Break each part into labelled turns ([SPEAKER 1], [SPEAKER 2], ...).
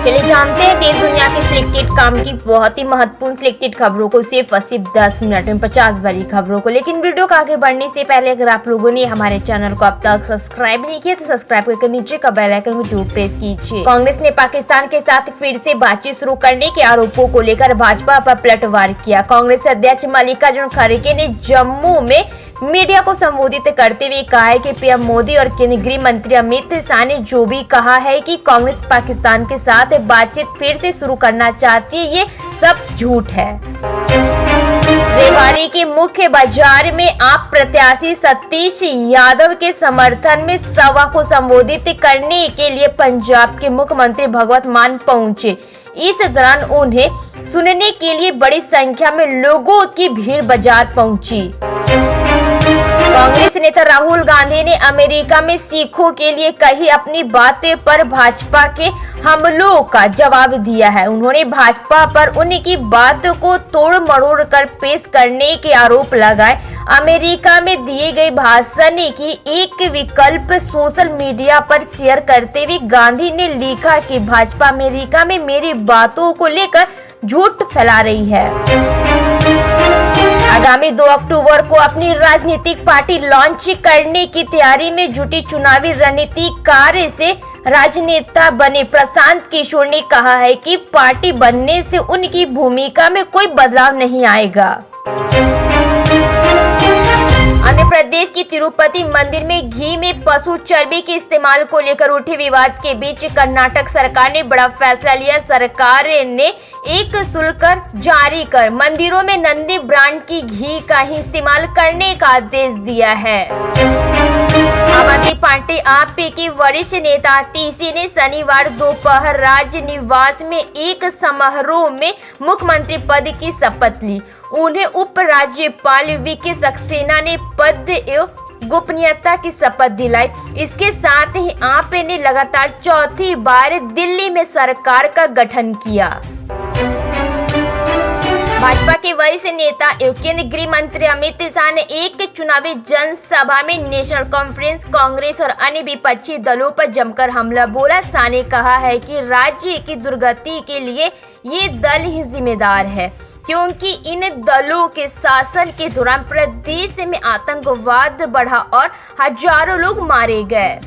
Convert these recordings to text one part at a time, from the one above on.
[SPEAKER 1] चलिए जानते हैं देश दुनिया की सिलेक्टेड काम की बहुत ही महत्वपूर्ण सिलेक्टेड खबरों को सिर्फ 10 मिनट में 50 बड़ी खबरों को। लेकिन वीडियो को आगे बढ़ने से पहले अगर आप लोगों ने हमारे चैनल को अब तक सब्सक्राइब नहीं किया तो सब्सक्राइब करके नीचे का बेल आइकन को जरूर प्रेस कीजिए। कांग्रेस ने पाकिस्तान के साथ फिर से बातचीत शुरू करने के आरोपों को लेकर भाजपा पर पलटवार किया। कांग्रेस अध्यक्ष मल्लिकार्जुन खड़गे ने जम्मू में मीडिया को संबोधित करते हुए कहा है कि पीएम मोदी और केंद्रीय गृह मंत्री अमित शाह ने जो भी कहा है कि कांग्रेस पाकिस्तान के साथ बातचीत फिर से शुरू करना चाहती है, ये सब झूठ है। रेवाड़ी के मुख्य बाजार में आप प्रत्याशी सतीश यादव के समर्थन में सभा को संबोधित करने के लिए पंजाब के मुख्यमंत्री भगवंत मान पहुंचे। इस दौरान उन्हें सुनने के लिए बड़ी संख्या में लोगों की भीड़ बाजार पहुंची। कांग्रेस नेता राहुल गांधी ने अमेरिका में सिखों के लिए कही अपनी बातें पर भाजपा के हमलों का जवाब दिया है। उन्होंने भाजपा पर उनकी बातों को तोड़ मरोड़ कर पेश करने के आरोप लगाए। अमेरिका में दिए गए भाषण की एक विकल्प सोशल मीडिया पर शेयर करते हुए गांधी ने लिखा कि भाजपा अमेरिका में मेरी बातों को लेकर झूठ फैला रही है। आगामी 2 अक्टूबर को अपनी राजनीतिक पार्टी लॉन्च करने की तैयारी में जुटी चुनावी रणनीतिकार से राजनेता बने प्रशांत किशोर ने कहा है कि पार्टी बनने से उनकी भूमिका में कोई बदलाव नहीं आएगा। आंध्र प्रदेश की तिरुपति मंदिर में घी में पशु चर्बी के इस्तेमाल को लेकर उठे विवाद के बीच कर्नाटक सरकार ने बड़ा फैसला लिया। सरकार ने एक शुल्क जारी कर मंदिरों में नंदी ब्रांड की घी का ही इस्तेमाल करने का आदेश दिया है। आम आदमी पार्टी आप के वरिष्ठ नेता टीसी ने शनिवार दोपहर राजनिवास में एक समारोह में मुख्यमंत्री पद की शपथ ली। उन्हें उपराज्यपाल वीके सक्सेना ने पद एवं गोपनीयता की शपथ दिलाई। इसके साथ ही आप ने लगातार चौथी बार दिल्ली में सरकार का गठन किया। भाजपा के वरिष्ठ नेता एवं केंद्रीय गृह मंत्री अमित शाह ने एक चुनावी जनसभा में नेशनल कॉन्फ्रेंस, कांग्रेस और अन्य विपक्षी दलों पर जमकर हमला बोला। शाह ने कहा है कि राज्य की दुर्गति के लिए ये दल ही जिम्मेदार है, क्योंकि इन दलों के शासन के दौरान प्रदेश में आतंकवाद बढ़ा और हजारों लोग मारे गए।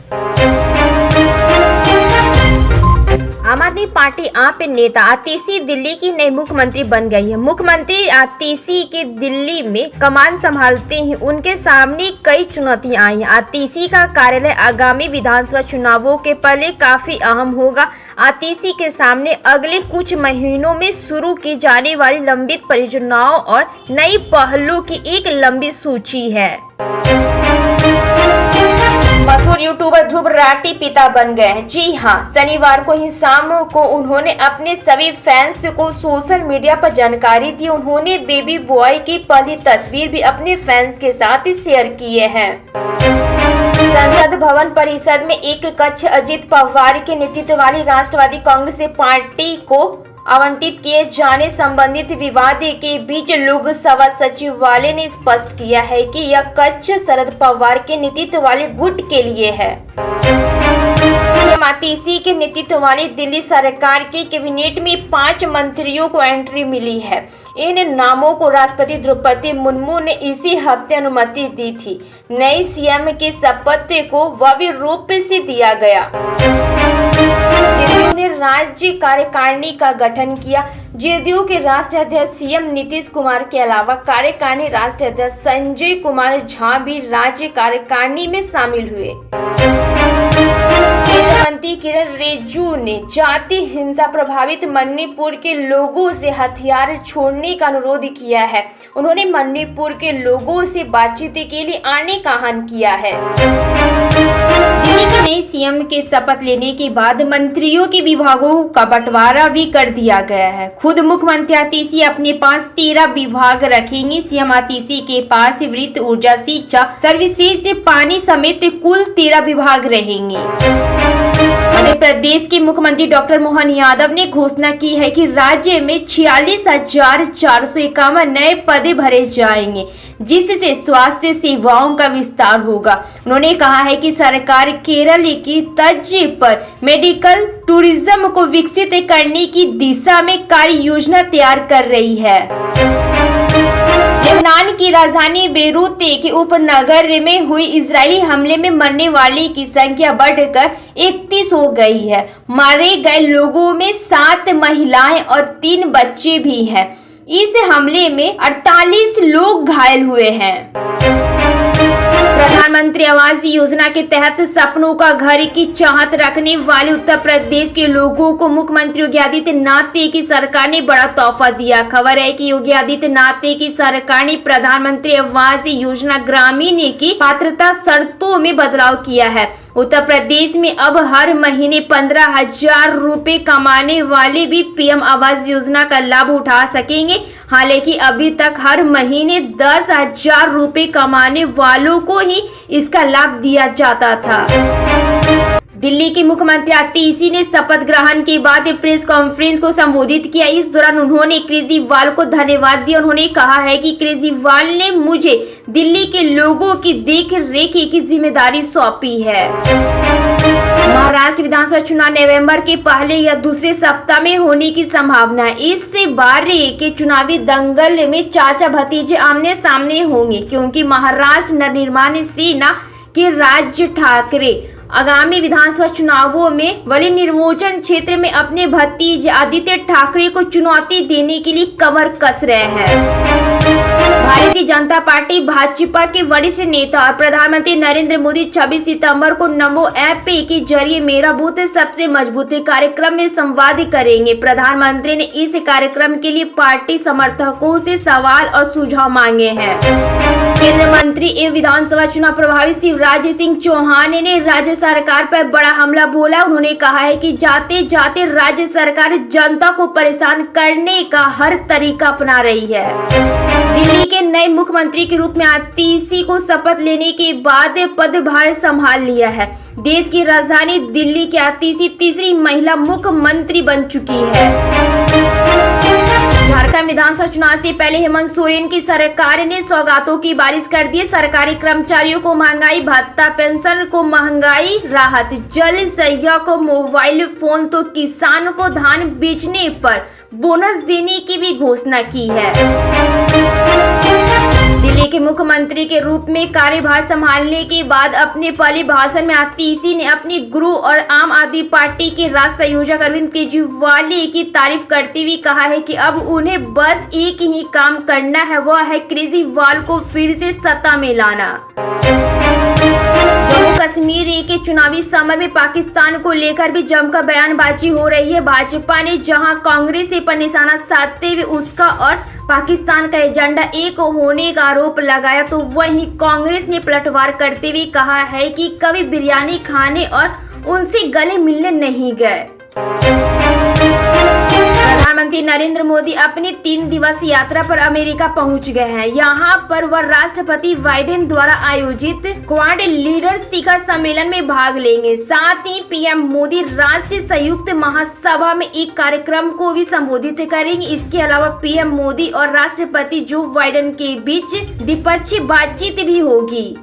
[SPEAKER 1] आम आदमी पार्टी आप नेता आतिशी दिल्ली की नई मुख्यमंत्री बन गई है। मुख्यमंत्री आतिशी के दिल्ली में कमान संभालते ही उनके सामने कई चुनौतियां आई। आतिशी का कार्यालय आगामी विधानसभा चुनावों के पहले काफी अहम होगा। आतिशी के सामने अगले कुछ महीनों में शुरू की जाने वाली लंबित परियोजनाओं और नई पहलों की एक लंबी सूची है। मशहूर यूट्यूबर ध्रुव राठी पिता बन गए हैं। जी हाँ, शनिवार को ही शाम को उन्होंने अपने सभी फैंस को सोशल मीडिया पर जानकारी दी। उन्होंने बेबी बॉय की पहली तस्वीर भी अपने फैंस के साथ शेयर किए हैं। संसद भवन परिसर में एक कक्ष अजित पवार के नेतृत्व वाली राष्ट्रवादी कांग्रेस पार्टी को आवंटित किए जाने संबंधित विवाद के बीच लोकसभा सचिवालय ने स्पष्ट किया है कि यह कक्ष शरद पवार के नेतृत्व वाले गुट के लिए है। आतिशी के नेतृत्व वाली दिल्ली सरकार के कैबिनेट में 5 मंत्रियों को एंट्री मिली है। इन नामों को राष्ट्रपति द्रौपदी मुर्मू ने इसी हफ्ते अनुमति दी थी। नई सीएम की शपथ को भव्य रूप से दिया गया। जेडीयू ने राज्य कार्यकारिणी का गठन किया। जेडीयू के राष्ट्रीय अध्यक्ष सीएम नीतीश कुमार के अलावा कार्यकारिणी राष्ट्रीय अध्यक्ष संजय कुमार झा भी राज्य कार्यकारिणी में शामिल हुए। मंत्री किरण रिजिजू ने जाति हिंसा प्रभावित मणिपुर के लोगों से हथियार छोड़ने का अनुरोध किया है। उन्होंने मणिपुर के लोगों से बातचीत के लिए आने का आह्वान किया है। दिल्ली के नए सीएम के शपथ लेने के बाद मंत्रियों के विभागों का बंटवारा भी कर दिया गया है। खुद मुख्यमंत्री आतिशी अपने पास 13 विभाग रखेंगे। सीएम आतिशी के पास वित्त, ऊर्जा, शिक्षा, सर्विसेज, पानी समेत कुल 13 विभाग रहेंगे। मध्य प्रदेश के मुख्यमंत्री डॉक्टर मोहन यादव ने घोषणा की है कि राज्य में 46,451 नए पद भरे जाएंगे, जिससे स्वास्थ्य सेवाओं का विस्तार होगा। उन्होंने कहा है कि सरकार केरल की तर्ज पर मेडिकल टूरिज्म को विकसित करने की दिशा में कार्य योजना तैयार कर रही है। लेबनान की राजधानी बेरूत के उपनगर में हुई इजरायली हमले में मरने वाले की संख्या बढ़कर 31 हो गई है। मारे गए लोगों में 7 महिलाएं और 3 बच्चे भी हैं। इस हमले में 48 लोग घायल हुए हैं। प्रधानमंत्री आवास योजना के तहत सपनों का घर की चाहत रखने वाले उत्तर प्रदेश के लोगों को मुख्यमंत्री योगी आदित्यनाथ की सरकार ने बड़ा तोहफा दिया। खबर है कि योगी आदित्यनाथ की सरकार ने प्रधानमंत्री आवास योजना ग्रामीण की पात्रता शर्तों में बदलाव किया है। उत्तर प्रदेश में अब हर महीने 15,000 रुपए कमाने वाले भी पीएम आवास योजना का लाभ उठा सकेंगे। हालांकि अभी तक हर महीने 10,000 रुपए कमाने वालों को ही इसका लाभ दिया जाता था। दिल्ली के मुख्यमंत्री आतिशी ने शपथ ग्रहण के बाद प्रेस कॉन्फ्रेंस को संबोधित किया। इस दौरान उन्होंने केजरीवाल को धन्यवाद दिया। उन्होंने कहा है कि केजरीवाल ने मुझे दिल्ली के लोगों की देख रेख की जिम्मेदारी सौंपी है। महाराष्ट्र विधानसभा चुनाव नवंबर के पहले या दूसरे सप्ताह में होने की संभावना है। इससे बार के चुनावी दंगल में चाचा भतीजे आमने सामने होंगे, क्योंकि महाराष्ट्र नवनिर्माण सेना के राज ठाकरे आगामी विधानसभा चुनावों में बलि निर्मोचन क्षेत्र में अपने भतीजे आदित्य ठाकरे को चुनौती देने के लिए कमर कस रहे हैं। भारतीय जनता पार्टी भाजपा के वरिष्ठ नेता और प्रधानमंत्री नरेंद्र मोदी 26 सितंबर को नमो ऐप के जरिए मेरा बूथ सबसे मजबूत कार्यक्रम में संवाद करेंगे। प्रधानमंत्री ने इस कार्यक्रम के लिए पार्टी समर्थकों से सवाल और सुझाव मांगे हैं। केंद्रीय मंत्री एवं विधानसभा चुनाव प्रभारी शिवराज सिंह चौहान ने राज्य सरकार पर बड़ा हमला बोला। उन्होंने कहा है कि जाते जाते राज्य सरकार जनता को परेशान करने का हर तरीका अपना रही है। दिल्ली के नए मुख्यमंत्री के रूप में आतिशी को शपथ लेने के बाद पदभार संभाल लिया है। देश की राजधानी दिल्ली की आतिशी तीसरी महिला मुख्यमंत्री बन चुकी है। झारखंड विधानसभा चुनाव से पहले हेमंत सोरेन की सरकार ने सौगातों की बारिश कर दी। सरकारी कर्मचारियों को महंगाई भत्ता, पेंशन को महंगाई राहत, जल सहिया को मोबाइल फोन तो किसान को धान बेचने पर बोनस देने की भी घोषणा की है। दिल्ली के मुख्यमंत्री के रूप में कार्यभार संभालने के बाद अपने पहले भाषण में आतिशी ने अपनी गुरु और आम आदमी पार्टी के राष्ट्रीय संयोजक अरविंद केजरीवाल की तारीफ करते हुए कहा है कि अब उन्हें बस एक ही काम करना है, वह है केजरीवाल को फिर से सत्ता में लाना। जम्मू कश्मीर के चुनावी समर में पाकिस्तान को लेकर भी जमकर बयानबाजी हो रही है। भाजपा ने जहां कांग्रेस पर निशाना साधते हुए उसका और पाकिस्तान का एजेंडा एक होने का आरोप लगाया, तो वहीं कांग्रेस ने पलटवार करते हुए कहा है कि कभी बिरयानी खाने और उनसे गले मिलने नहीं गए। प्रधानमंत्री नरेंद्र मोदी अपनी 3 दिवसीय यात्रा पर अमेरिका पहुंच गए हैं। यहां पर वह राष्ट्रपति बाइडेन द्वारा आयोजित क्वाड लीडर शिखर सम्मेलन में भाग लेंगे। साथ ही पीएम मोदी राष्ट्रीय संयुक्त महासभा में एक कार्यक्रम को भी संबोधित करेंगे। इसके अलावा पीएम मोदी और राष्ट्रपति जो बाइडेन के बीच द्विपक्षीय बातचीत भी होगी।